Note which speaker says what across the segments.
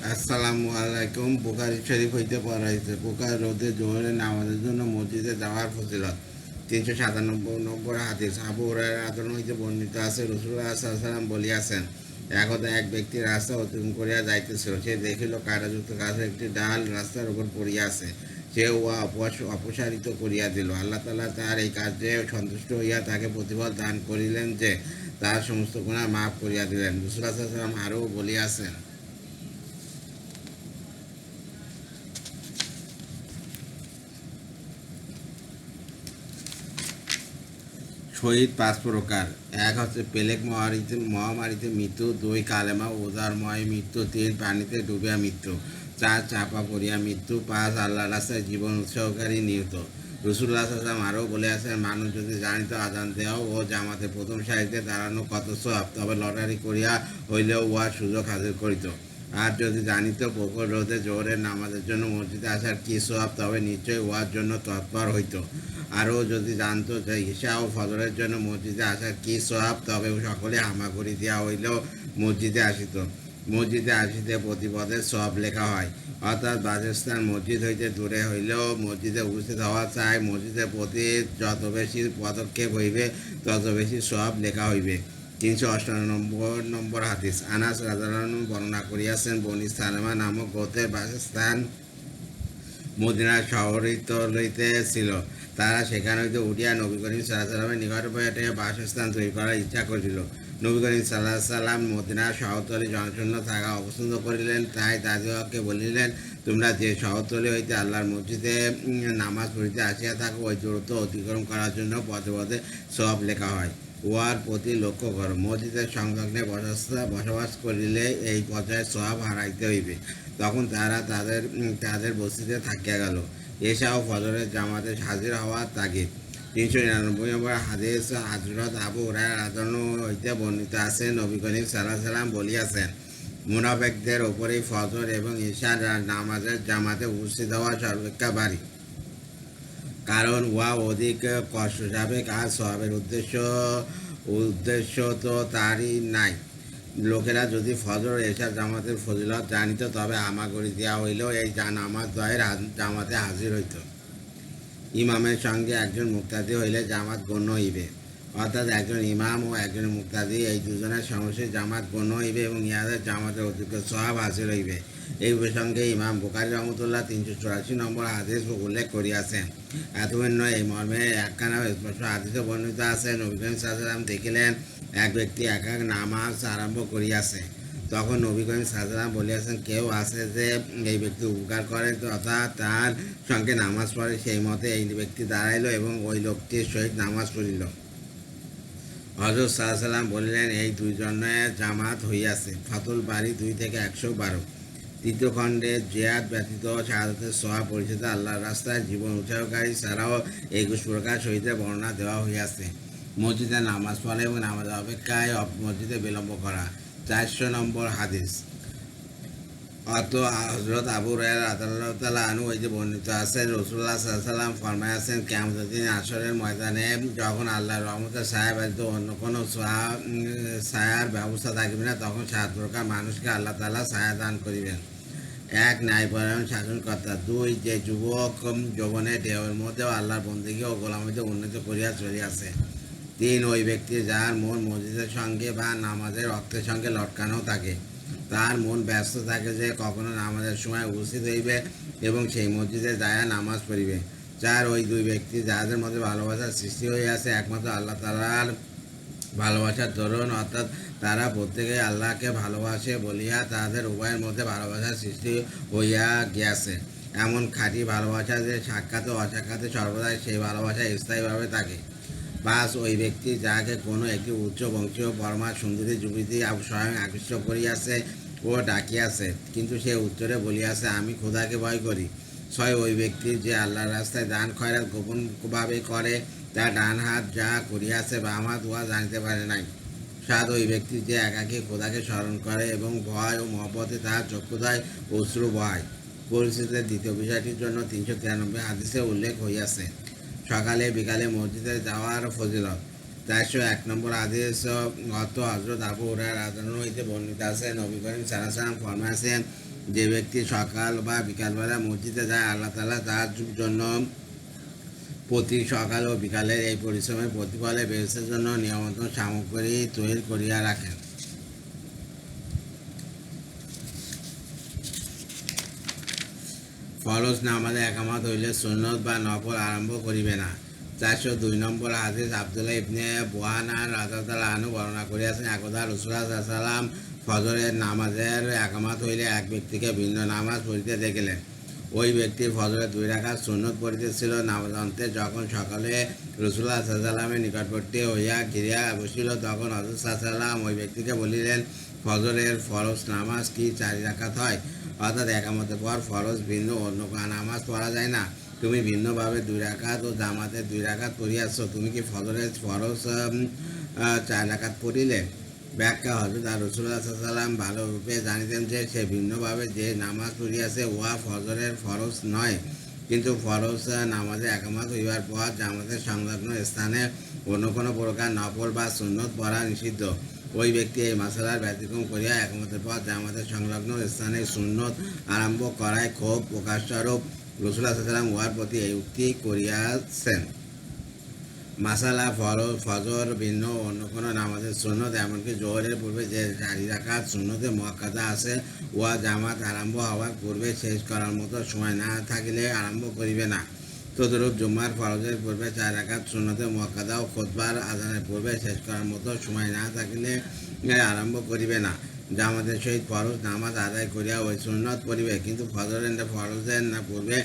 Speaker 1: আসসালামু আলাইকুম। বুখারী শরীফ হইতে পড়া হয়েছে বুখার রোদে জোহরের নামাজের জন্য মসজিদে যাওয়ার ফজিলত। 397 নম্বর হাদিস। আবু হুরায়রা আদরণ হইতে বর্ণিত আছে, রাসূলুল্লাহ সাল্লাল্লাহু আলাইহি ওয়াসাল্লাম বলিয়াছেন, একদা এক ব্যক্তি রাস্তা অতিক্রম করিয়া যাইতেছিল। সে দেখিল কাঁটাযুক্ত গাছের একটি ডাল রাস্তার উপর পড়িয়া আছে। সে উহা অপসারিত করিয়া দিল। আল্লাহ তাআলা তার এই কাজে সন্তুষ্ট হইয়া তাকে প্রতিফল দান করিলেন যে তার সমস্ত গুনাহ মাফ করিয়া দিলেন। রাসূলুল্লাহ সাল্লাল্লাহু আলাইহি ওয়াসাল্লাম আরও বলিয়াছেন, শহীদ 5 প্রকার। এক হচ্ছে পেলেক মহামারীতে মৃত্যু, 2 কালেমা উদারময় মৃত্যু, 3 পানিতে ডুবিয়া মৃত্যু, 4 চাপা পড়িয়া মৃত্যু, 5 আল্লাহ রাস্তায় জীবন উৎসর্গকারী নিহত। রাসূলুল্লাহ সাল্লাল্লাহু আলাইহি ওয়াসাল্লাম আরও বলিয়াছেন, মানুষ যদি জানিত আজান দেওয়া ও জামাতে প্রথম সারিতে দাঁড়ানো কত সওয়াব, তবে লটারি করিয়া হইলেও উহার সুযোগ হাসিল করিত। আর যদি জানিত প্রখর রোদে জোহরের নামাজের জন্য মসজিদে আসার কি সওয়াব, তবে নিশ্চয়ই উহার জন্য তৎপর হইত। আরও যদি জানতো যে ঈশা ও ফজরের জন্য মসজিদে আসার কি সওয়াব, তবে সকলে হামাগুড়ি দেওয়া হইলেও মসজিদে আসিত। মসজিদে আসিতে প্রতিপদের সওয়াব লেখা হয়, অর্থাৎ বাসস্থান মসজিদ হইতে দূরে হইলেও মসজিদে উপস্থিত হওয়া চাই। মসজিদের প্রতি যত বেশি পদক্ষেপ হইবে তত বেশি সওয়াব লেখা হইবে। 398 নম্বর হাদিস। আনাস রাদিয়াল্লাহু আনহু বর্ণনা করিয়াছেন, বনী সালেমা নামক গোত্রের বাসস্থান মদিনার শহরতলিতে ছিল। তারা সেখান হইতে উঠিয়া নবী করিম সাল্লাল্লাহু আলাইহি ওয়াসাল্লামের নিকটবর্তী বাসস্থান তৈরি করার ইচ্ছা করিল। নবী করিম সাল্লাল্লাহু আলাইহি ওয়াসাল্লাম মদিনার শহরতলি জনশূন্য থাকা অপছন্দ করিলেন। তাই তাদেরকে বলিলেন, তোমরা যে শহরতলি হইতে আল্লাহর মসজিদে নামাজ পড়িতে আসিয়া থাকো, ওই দূরত্ব অতিক্রম করার জন্য পদে পদে সওয়াব লেখা হয়। উহার প্রতি লক্ষ্য করো। মসজিদের সংলগ্নে বসবাস করিলে এই পর্যায়ে সওয়াব হারাইতে হইবে। তখন তারা তাদের বস্তিতে থাকিয়া গেল। এশা ও ফজরের জামাতে হাজির হওয়ার তাগিদ। 399 নম্বর হাদিস। হযরত আবু হুরায়রা রাদিয়াল্লাহু আনহু হইতে বর্ণিত আছে, নবী করিম সাল্লাল্লাহু আলাইহি ওয়াসাল্লাম বলিয়াছেন, মুনাফিকদের উপরেই ফজর এবং ঈশার নামাজের জামাতে উপস্থিত হওয়া সর্বাপেক্ষা ভারী, কারণ উহা অধিক কষ্টসাপেক্ষ আর সওয়াবের উদ্দেশ্য তো তারই নাই। লোকেরা যদি ফজর এশা জামাতের ফজিলত জানিত, তবে হামাগুড়ি দেওয়া হইলেও এই নামাজ দ্বয়ের জামাতে হাজির হইত। ইমামের সঙ্গে একজন মুক্তাদি হইলে জামাত গণ্য হইবে, অর্থাৎ একজন ইমাম ও একজন মুক্তাদি, এই দুজনের সমস্যায় জামাত গণ্য হইবে এবং ইহাদের জামাতের অতিরিক্ত সওয়াব হাসিল হইবে। এই প্রসঙ্গে ইমাম বুখারী রহমতুল্লাহ 384 নম্বর হাদিস উল্লেখ করিয়াছেন। এতভিন্ন এই মর্মে একখানা স্পষ্ট হাদিসে বর্ণিত আছে, নবী করিম সাল্লাল্লাহু আলাইহি ওয়াসাল্লাম দেখিলেন এক ব্যক্তি একা নামাজ আরম্ভ করিয়াছে। তখন নবী করিম সাল্লাল্লাহু আলাইহি ওয়াসাল্লাম বলিয়াছেন, কেউ আছে যে এই ব্যক্তি উপকার করে তথা তার সঙ্গে নামাজ পড়ে। সেই মতে এই ব্যক্তি দাঁড়াইল এবং ওই লোকটির সহিত নামাজ পড়িল। হযরত সাল্লাল্লাহু আলাইহি ওয়াসাল্লাম বলিলেন, এই দুইজনের জামাত হইয়াছে। ফাতুল বারী 2 থেকে 112। তৃতীয় খণ্ডে জিহাদ ব্যতীত শাহাদাতের সওয়াব পরিচিত আল্লাহর রাস্তায় জীবন উৎসর্গকারী ছাড়াও 21 প্রকার শহীদের বর্ণনা দেওয়া হইয়াছে। মসজিদে নামাজ পড়া এবং নামাজের অপেক্ষায় মসজিদে বিলম্ব করা। 400 নম্বর হাদিস। অত হযরত আবু হুরায়রা রাদিয়াল্লাহু তাআলা আনহু হইতে বর্ণিত আছেন, রাসূলুল্লাহ সাল্লাল্লাহু আলাইহি ওয়াসাল্লাম ফরমাইয়াছেন, কিয়ামতের দিন আসরের ময়দানে যখন আল্লাহর রহমতের ছায়া ব্যতীত অন্য কোনো ছায়ার ব্যবস্থা থাকিবে না, তখন 7 প্রকার মানুষকে আল্লাহ তাআলা ছায়া দান করিবেন। 1 ন্যায়পরায়ণ শাসনকর্তা। 2 যে যুবক যৌবনের ঢেউয়ের মধ্যেও আল্লাহর বন্দেগী ও গোলামীতে উন্নত করিয়া চলিয়াছে। 3 ওই ব্যক্তি যার মন মসজিদের সঙ্গে বা নামাজের রক্তের সঙ্গে লটকানো থাকে, তার মন ব্যস্ত থাকে যে কখনো নামাজের সময় উপস্থিত হইবে এবং সেই মসজিদে যাইয়া নামাজ পড়িবে। 4 ওই 2 ব্যক্তি যাদের মধ্যে ভালোবাসার সৃষ্টি হইয়াছে একমাত্র আল্লাহ তাআলার ভালোবাসার দরুন, অর্থাৎ তারা প্রত্যেকেই আল্লাহকে ভালোবাসে বলিয়া তাদের উভয়ের মধ্যে ভালোবাসার সৃষ্টি হইয়া গিয়াছে। এমন খাঁটি ভালোবাসা যে সাক্ষাৎ ও অসাক্ষাতে সর্বদাই সেই ভালোবাসা স্থায়ীভাবে থাকে। 5 ওই ব্যক্তি যাহাকে কোনো একটি উচ্চ বংশীয় পরমা সুন্দরী যুবতী স্বয়ং আকৃষ্ট করিয়াছে ও ডাকিয়াছে, কিন্তু সে উত্তরে বলিয়াছে, আমি খোদাকে ভয় করি। 6 ওই ব্যক্তি যে আল্লাহর রাস্তায় দান খয়রাত গোপনভাবে করে, তার ডান হাত যা করিয়াছে বাম হাত উহা জানিতে পারে নাই। 7 ওই ব্যক্তি যে একাকী খোদাকে স্মরণ করে এবং ভয় ও মহব্বতে তাহার চক্ষুদ্বয় অশ্রু বহায়। পরিস্থিতির দ্বিতীয় বিষয়টির জন্য 393 হাদিসে উল্লেখ হইয়াছে। সকালে বিকালে মসজিদে যাওয়ার ফজিলত। 401 নম্বর হাদিস অর্থ হযরত আবু হুরায়রা রাদিয়াল্লাহু হইতে বর্ণিত আছে, নবী করিম সাল্লাল্লাহু আলাইহি ওয়াসাল্লাম ফরমাইছেন, যে ব্যক্তি সকাল বা বিকালবেলা মসজিদে যায়, আল্লাহ তাআলা তার জন্য প্রতি সকাল ও বিকালের এই পরিশ্রমের প্রতিফলে বেহেশতের জন্য নিয়মিত সামগ্রী তৈরি করিয়া রাখেন। ফরজ নামাজে একামত হইলে সুন্নত বা নফল আরম্ভ করিবে না। 402 নম্বর হাদিস আব্দুল্লাহ ইবনে বুহানা রাদিয়াল্লাহু আনহু বর্ণনা করিয়াছেন, একদা রাসূলুল্লাহ সাল্লাল্লাহু আলাইহি ওয়াসাল্লাম ফজরের নামাজের একামত হইলে এক ব্যক্তিকে ভিন্ন নামাজ পড়িতে দেখিলেন। ওই ব্যক্তি ফজরে 2 রাকাত সুন্নত পড়িতেছিল। নামাজ অন্তে যখন সকালে রাসূলুল্লাহ সাল্লাল্লাহু আলাইহি ওয়াসাল্লামের নিকটবর্তী হইয়া ঘিরিয়া বসিল, তখন হযরত সাল্লাল্লাহু আলাইহি ওয়াসাল্লাম ওই ব্যক্তিকে বলিলেন, ফজরের ফরজ নামাজ কি 4 রাকাত হয়? অর্থাৎ একামতের পর ফরজ ভিন্ন অন্য নামাজ পড়া যায় না। তুমি ভিন্নভাবে 2 রাকাত ও জামাতে 2 রাকাত পড়িয়াছ, তুমি কি ফজরের ফরজ 4 রাকাত পড়িলে? ব্যাখ্যা: হযরত রাসূলুল্লাহ সাল্লাল্লাহু আলাইহি ওয়াসাল্লাম ভালোরূপে জানিতেন যে সে ভিন্নভাবে যে নামাজ পড়িয়াছে উহা ফজরের ফরজ নয়, কিন্তু ফরজ নামাজে একামত হইবার পর জামাতের সংলগ্ন স্থানে অন্য কোনো প্রকার নফল বা সুন্নত পড়া নিষিদ্ধ। ওই ব্যক্তি এই মাসালার ব্যতিক্রম করিয়া একামতের পর জামাতের সংলগ্ন স্থানে সুন্নত আরম্ভ করায় ক্ষোভ প্রকাশস্বরূপ রাসূলুল্লাহ সাল্লাল্লাহু আলাইহি ওয়াসাল্লাম উহার প্রতি এই উক্তি করিয়াছেন। মাসালা: ফজর ভিন্ন অন্য কোনো নামাজের সুন্নত, এমনকি জোহরের পূর্বে যে 4 রাকাত সুন্নতে মুআক্কাদা আছে, উহা জামাত আরম্ভ হওয়ার পূর্বে শেষ করার মতো সময় না থাকিলে আরম্ভ করিবে না। তদরূপ জুমার ফরজের পূর্বে 4 রাকাত সুন্নতে মুআক্কাদা ও খুতবার আযানের পূর্বে শেষ করার মতো সময় না থাকিলে আরম্ভ করিবে না। জামাতের সহিত ফরজ নামাজ আদায় করিয়া ওই সুন্নত পড়িবে, কিন্তু ফজরের ফরজের পূর্বে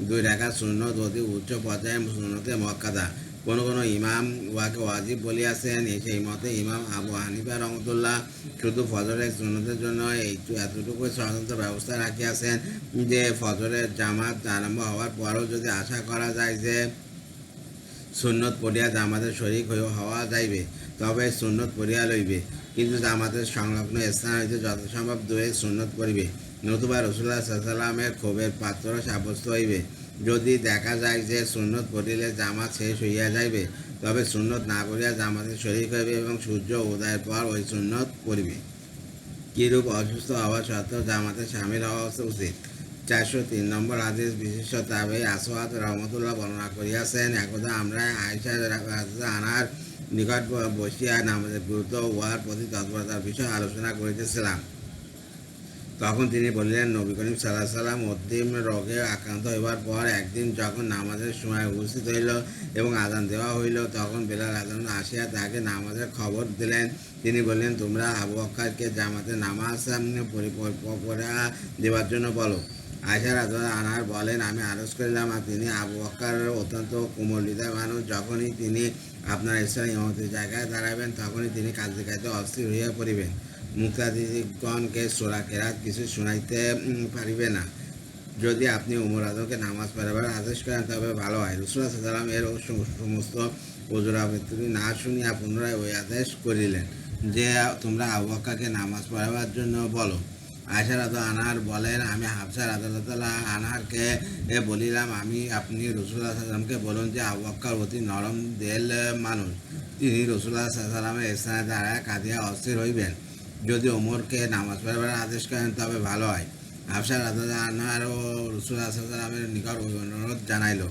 Speaker 1: 2 রাকাত সুন্নত অতি উচ্চ পর্যায়ে সুন্নতে মুআক্কাদা। কোনো কোনো ইমাম উহাকে ওয়াজিব বলিয়াছেন। সেই মতে ইমাম আবু হানিফা রহমতুল্লাহ শুধু ফজরের সুন্নতের জন্য এতটুকু স্বতন্ত্র ব্যবস্থা রাখিয়াছেন যে ফজরের জামাত আরম্ভ হওয়ার পরও যদি আশা করা যায় যে সুন্নত পড়িয়া জামাতের শরীক হওয়া যাইবে, তবে সুন্নত পড়িয়া লইবে, কিন্তু জামাতের সংলগ্ন স্থান হইতে যথাসম্ভব দূরে সুন্নত পড়িবে, নতুবা রাসূলুল্লাহ সাল্লাল্লাহু আলাইহি ওয়াসাল্লামের ক্ষোভের পাত্র সাব্যস্ত হইবে। যদি দেখা যায় যে সুন্নত পড়িলে জামাত শেষ হইয়া যাইবে, তবে সুন্নত না পড়িয়া জামাতে শরীক হইবে এবং সূর্য উদয়ের পর ওই সুন্নত পড়িবে। কিরূপ অসুস্থ হওয়া সত্ত্বেও জামাতে শামিল হওয়া উচিত। 403 নম্বর হাদিস বিশিষ্ট তাবেঈ আসওয়াদ রহমতুল্লাহ বর্ণনা করিয়াছেন, একদা আমরা আয়েশা রাদিয়াল্লাহু আনহার নিকট বসিয়া নামাজের গুরুত্ব উহার প্রতি তৎপরতার বিষয়ে আলোচনা করিতেছিলাম। তখন তিনি বলিলেন, নবী করিম সাল্লাল্লাহু আলাইহি ওয়াসাল্লাম অন্তিম রোগে আক্রান্ত হইবার পর একদিন যখন নামাজের সময় উপস্থিত হইল এবং আযান দেওয়া হইল, তখন বেলাল রাদিয়াল্লাহু আসিয়া তাহাকে নামাজের খবর দিলেন। তিনি বললেন, তোমরা আবু বকরকে জামাতে নামাজ পড়া দেওয়ার জন্য বলো। আয়েশা রাদিয়াল্লাহু আনহা বলেন, আমি আরজ করিলাম, আর তিনি আবু বকর অত্যন্ত কোমল হৃদয় মানুষ, যখনই তিনি আপনার স্থানে ইমামতির জায়গায় দাঁড়াবেন, তখনই তিনি কাঁদতে কাঁদতে অস্থির হইয়া পড়িবেন। মুক্তাদিগণকে সূরা কেরাত কিছু শুনাইতে পারিবে না। যদি আপনি উমর আজমকে নামাজ পড়াবার আদেশ করেন তবে ভালো হয়। রাসূলুল্লাহ সাল্লাল্লাহু আলাইহি ওয়াসাল্লাম এর সমস্ত ওজরাবৃত্তি না শুনিয়া পুনরায় ওই আদেশ করিলেন যে তোমরা আবু বকরকে নামাজ পড়াবার জন্য বলো। আয়েশা রাদিয়াল্লাহু আনহা বলেন, আমি হাফসা রাদিয়াল্লাহু আনহাকে বলিলাম, আপনি রাসূলুল্লাহ সাল্লাল্লাহু আলাইহি ওয়াসাল্লামকে বলুন যে আবু বকর অতি নরম দিল মানুষ, তিনি রাসূলুল্লাহ সাল্লাল্লাহু আলাইহি ওয়াসাল্লামের স্থানে দাঁড়ায় কাঁদিয়া অস্থির হইবেন। যদি ওমরকে নামাজ পড়াবার আদেশ করেন তবে ভালো হয়। হাফসা রাদিয়াল্লাহু আনহাও রাসূলুল্লাহ সাল্লাল্লাহু আলাইহি ওয়াসাল্লামের নিকট ওই অনুরোধ জানাইল।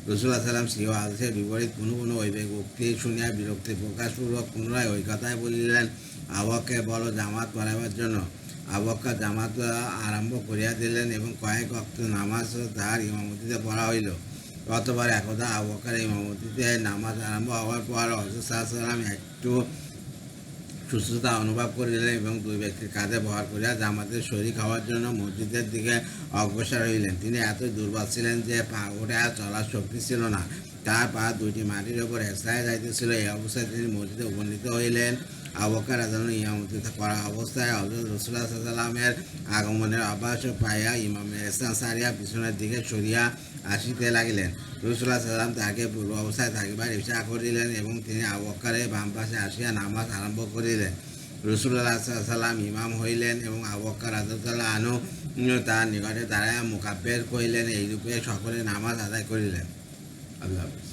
Speaker 1: রাসূলুল্লাহ সাল্লাল্লাহু আলাইহি ওয়াসাল্লাম স্বীয় আদেশের বিপরীত পুনঃ পুনঃ ওই উক্তি শুনিয়া বিরক্তি প্রকাশপূর্বক পুনরায় ওই কথাই বলিলেন, আবু বকরকে বলো জামাত পড়াবার জন্য। আবু বকর জামাত আরম্ভ করিয়া দিলেন এবং কয়েক ওয়াক্ত নামাজ তাহার ইমামতিতে পড়া হইল। অতঃপর একদা আবু বকরের ইমামতিতে নামাজ আরম্ভ হওয়ার পর হযরত সাল্লাল্লাহু আলাইহি ওয়াসাল্লাম একটু সুস্থতা অনুভব করিলেন এবং 2 ব্যক্তির কাঁধে ভর করিয়া জামাতের শরীক হওয়ার জন্য মসজিদের দিকে অগ্রসর হইলেন। তিনি এতই দুর্বল ছিলেন যে পা উঠে চলার শক্তি ছিল না, তার পা 2টি মাটির ওপর হেঁচড়াইয়া যাইতেছিল। এই অবস্থায় তিনি মসজিদে উপনীত হইলেন। আবু বকর রাদিয়াল্লাহু আনহু ইমামতি করা অবস্থায় হযরত রাসূলুল্লাহ সাল্লাল্লাহু আলাইহি ওয়াসাল্লামের আগমনের আভাস পাইয়া ইমামের স্থান ছাড়িয়া পিছনের দিকে সরিয়া আসিতে লাগিলেন। রাসূলুল্লাহ সাল্লাল্লাহু আলাইহি ওয়াসাল্লাম তাহাকে পূর্ব অবস্থায় থাকিবার ইশারা করিলেন এবং তিনি আবু বকরের বাম পাশে আসিয়া নামাজ আরম্ভ করিলেন। রাসূলুল্লাহ সাল্লাল্লাহু আলাইহি ওয়াসাল্লাম ইমাম হইলেন এবং আবু বকর রাদিয়াল্লাহু আনহু তার নিকটে দাঁড়াইয়া মুকাব্বির কহিলেন। এইরূপে সকলে নামাজ আদায় করিলেন। আল্লাহ হাফেজ।